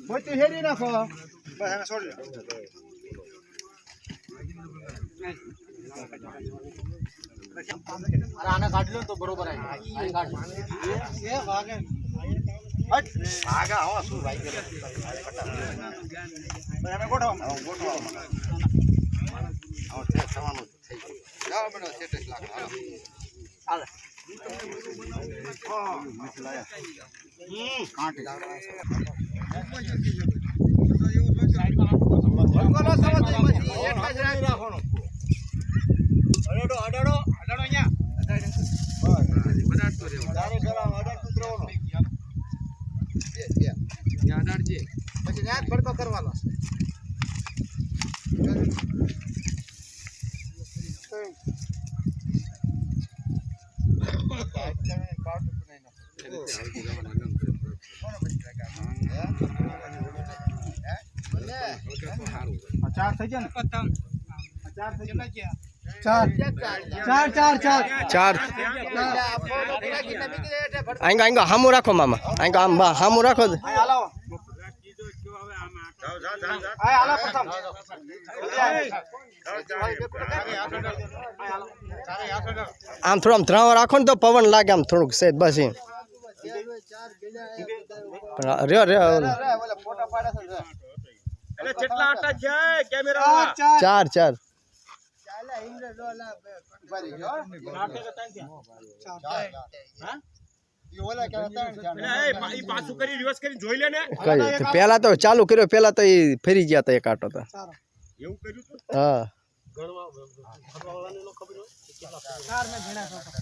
મોટી હેરી નાખો બસ એને છોડી આને કાઢ લો તો બરોબર આવી આને કાઢ એ ભાગે ભાગા હો શું ભાઈ કે એને ગોઠવો આવો છે થવાનું થઈ ગયું જાવ મને 27 લાખ હાલે હા મસલાયા કાંટી બોલો સવા તો પછી એક જ રાખવાનો અડડો અહીંયા બનાડતો રહેવાનો તારે સલામ અડડતું રહેવાનો ત્યાં અડાડજે પછી ન્યાજ ભડકો કરવાનો ચાર થઈ ગયા ને ચાર થઈ ગયા ચાર આંગા હામુ રાખો મામા આંગા આમ હામુ રાખો આમ થોડું આમ ત્રાવા રાખો ને તો પવન લાગે આમ થોડુંક સેજ બસ એમ રહ્યો ફોટા પાડે છે કેટલા આટા છે કેમેરા ચાર ચાર પેલા તો ચાલુ કર્યો પેલા તો એ ફરી ગયા હતા એક આટો તો હા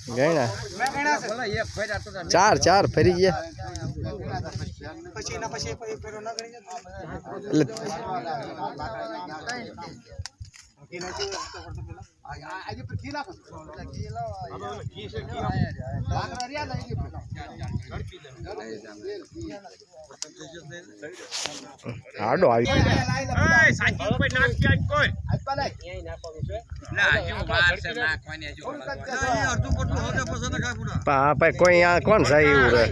ગણા ચાર ચાર ફરી ગયા હાડો આવી કોઈ કોણ સાહેબ એવું રહે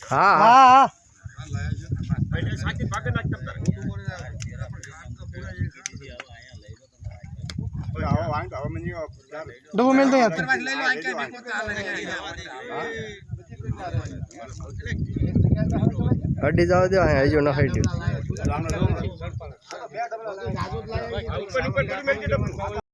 હા હા ડોક્યુમેન્ટ તો હડી જાવ દે હજુ ન હટ્યું